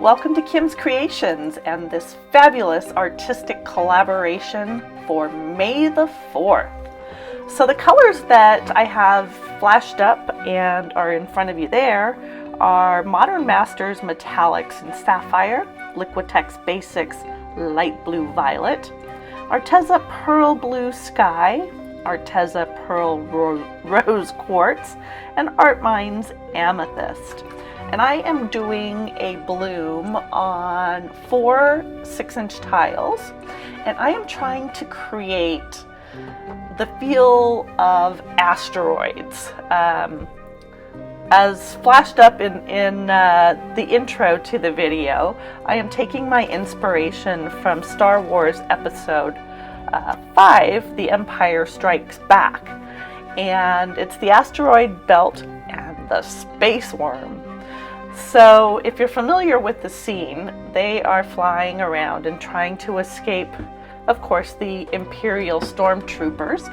Welcome to Kim's Creations and this fabulous artistic collaboration for May the 4th. So the colors that I have flashed up and are in front of you there are Modern Masters Metallics in Sapphire, Liquitex Basics Light Blue Violet, Arteza Pearl Blue Sky, Arteza Pearl Rose Quartz, and Artmine's Amethyst. And I am doing a bloom on 4 6-inch tiles, and I am trying to create the feel of asteroids. As flashed up in the intro to the video, I am taking my inspiration from Star Wars Episode 5, The Empire Strikes Back. And it's the asteroid belt and the space worm. So if you're familiar with the scene, they are flying around and trying to escape, of course, the Imperial stormtroopers.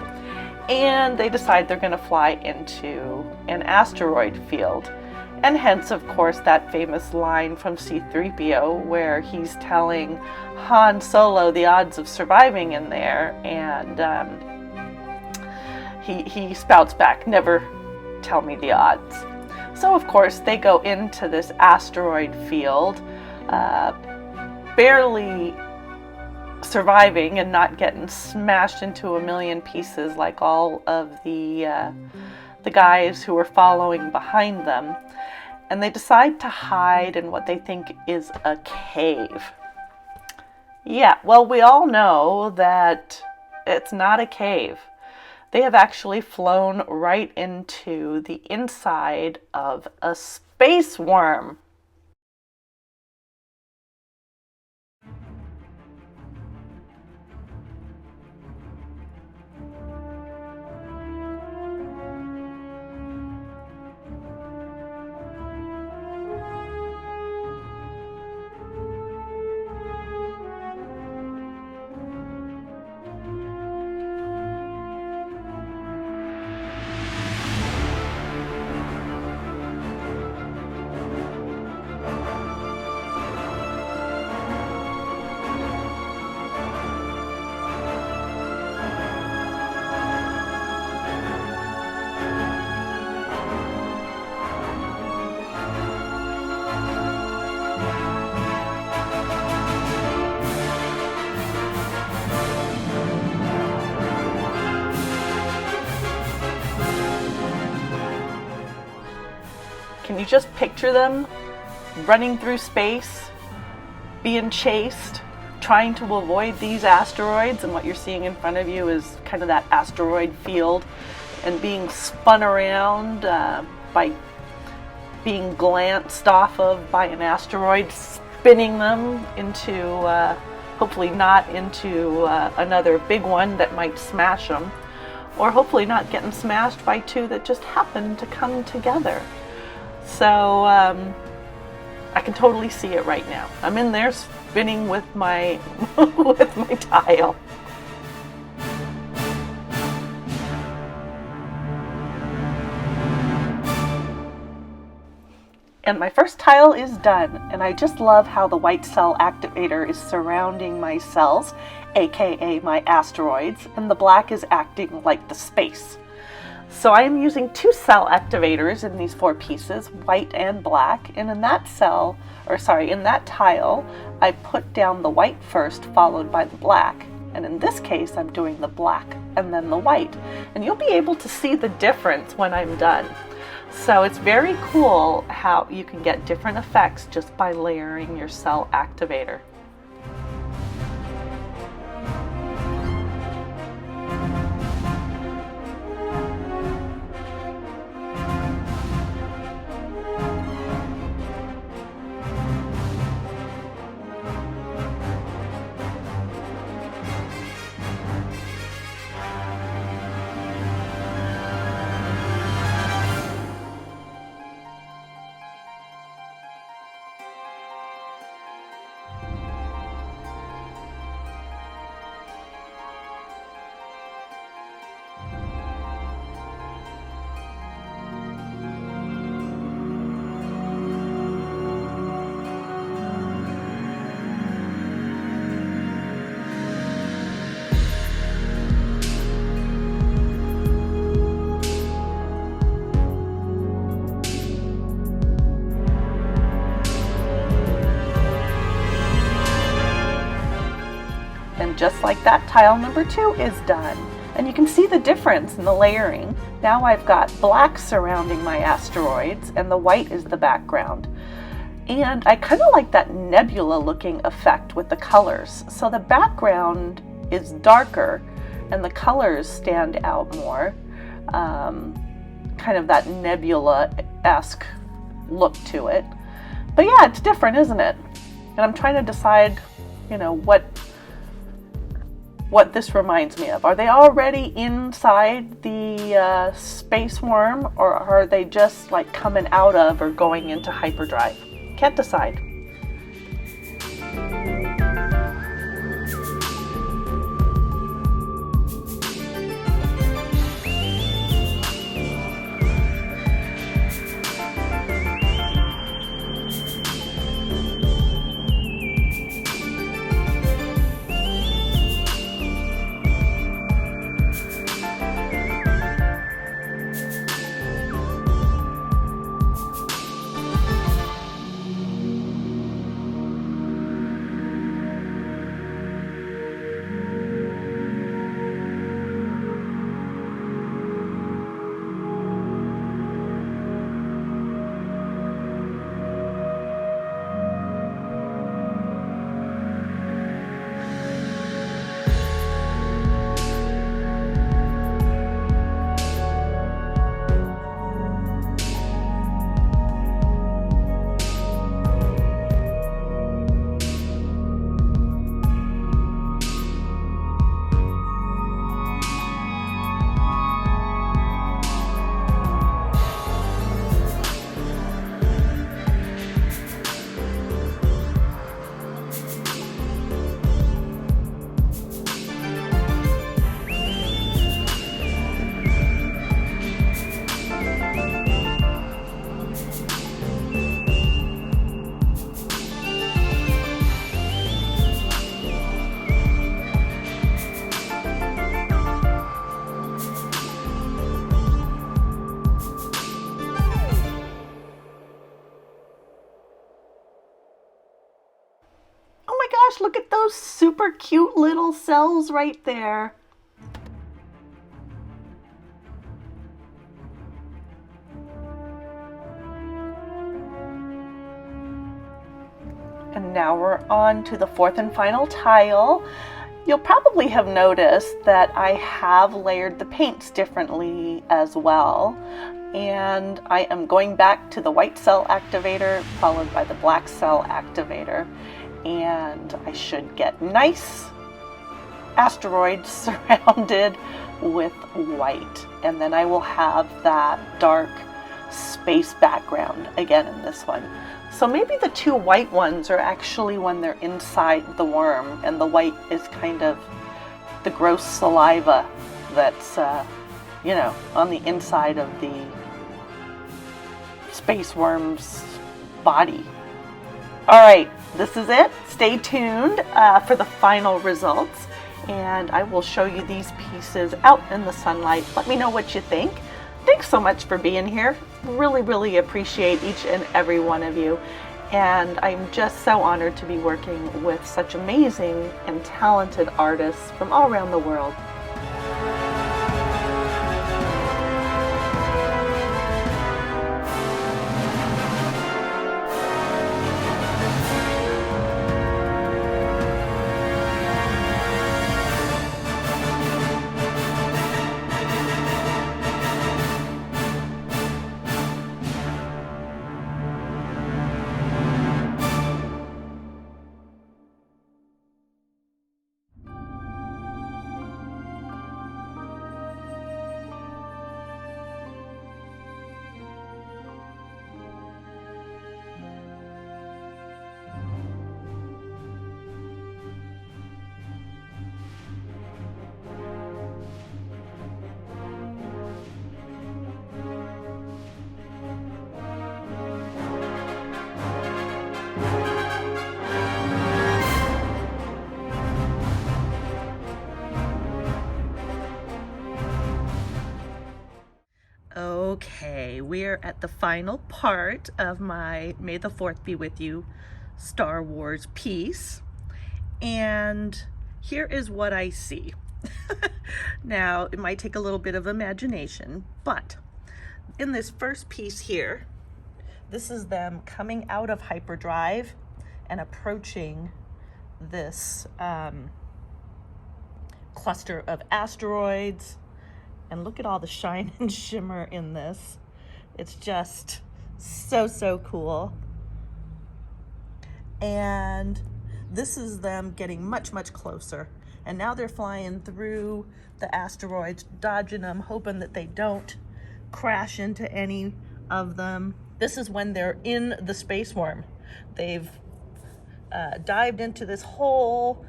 And they decide they're going to fly into an asteroid field. And hence, of course, that famous line from C-3PO where he's telling Han Solo the odds of surviving in there. And he spouts back, "Never tell me the odds." So, of course, they go into this asteroid field, barely surviving and not getting smashed into a million pieces like all of the guys who are following behind them. And they decide to hide in what they think is a cave. Yeah, well, we all know that it's not a cave. They have actually flown right into the inside of a space worm. Can you just picture them running through space, being chased, trying to avoid these asteroids? And what you're seeing in front of you is kind of that asteroid field, and being spun around by being glanced off of by an asteroid, spinning them into, hopefully not into another big one that might smash them, or hopefully not getting smashed by two that just happen to come together. So I can totally see it right now. I'm in there spinning with my with my tile. And my first tile is done, and I just love how the white cell activator is surrounding my cells, aka my asteroids, and the black is acting like the space. So I am using 2 cell activators in these 4 pieces, white and black, and in that tile, I put down the white first, followed by the black. And in this case, I'm doing the black and then the white. And you'll be able to see the difference when I'm done. So it's very cool how you can get different effects just by layering your cell activator. just like that, tile number 2 is done. And you can see the difference in the layering. Now I've got black surrounding my asteroids and the white is the background. And I kind of like that nebula looking effect with the colors. So the background is darker and the colors stand out more. Kind of that nebula-esque look to it. But yeah, it's different, isn't it? And I'm trying to decide, you know, what this reminds me of. Are they already inside the space worm, or are they just like coming out of or going into hyperdrive? Can't decide. Look at those super cute little cells right there. And now we're on to the 4th and final tile. You'll probably have noticed that I have layered the paints differently as well. And I am going back to the white cell activator followed by the black cell activator. And I should get nice asteroids surrounded with white. And then I will have that dark space background again in this one. So maybe the 2 white ones are actually when they're inside the worm, and the white is kind of the gross saliva that's, you know, on the inside of the space worm's body. All right, this is it. Stay tuned for the final results, and I will show you these pieces out in the sunlight. Let me know what you think. Thanks so much for being here. Really, really appreciate each and every one of you. And I'm just so honored to be working with such amazing and talented artists from all around the world. Okay, we're at the final part of my May the 4th be with you Star Wars piece. And here is what I see. Now, it might take a little bit of imagination, but in this first piece here, this is them coming out of hyperdrive and approaching this cluster of asteroids. And look at all the shine and shimmer in this. It's just so cool. And this is them getting much closer. And now they're flying through the asteroids, dodging them, hoping that they don't crash into any of them. This is when they're in the space worm. They've dived into this hole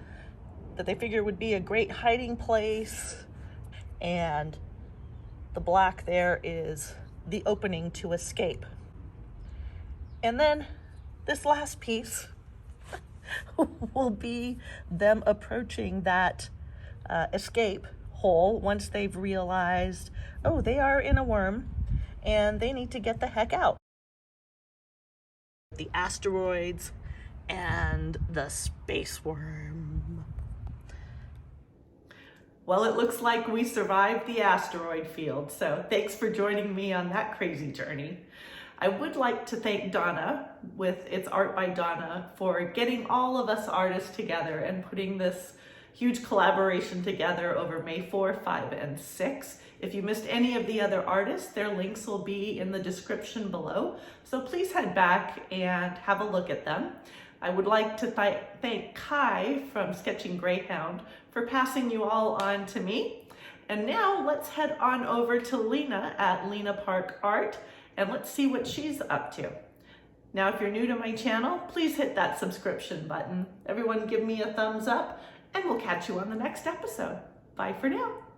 that they figured would be a great hiding place. And the black there is the opening to escape. And then this last piece will be them approaching that escape hole once they've realized, oh, they are in a worm and they need to get the heck out. The asteroids and the space worm. Well, it looks like we survived the asteroid field, so thanks for joining me on that crazy journey. I would like to thank Donna with It's Art by Donna for getting all of us artists together and putting this huge collaboration together over May 4, 5, and 6. If you missed any of the other artists, their links will be in the description below, so please head back and have a look at them. I would like to thank Kai from Sketching Greyhound for passing you all on to me. And now let's head on over to Lena at Lena Park Art and let's see what she's up to. Now, if you're new to my channel, please hit that subscription button. Everyone give me a thumbs up and we'll catch you on the next episode. Bye for now.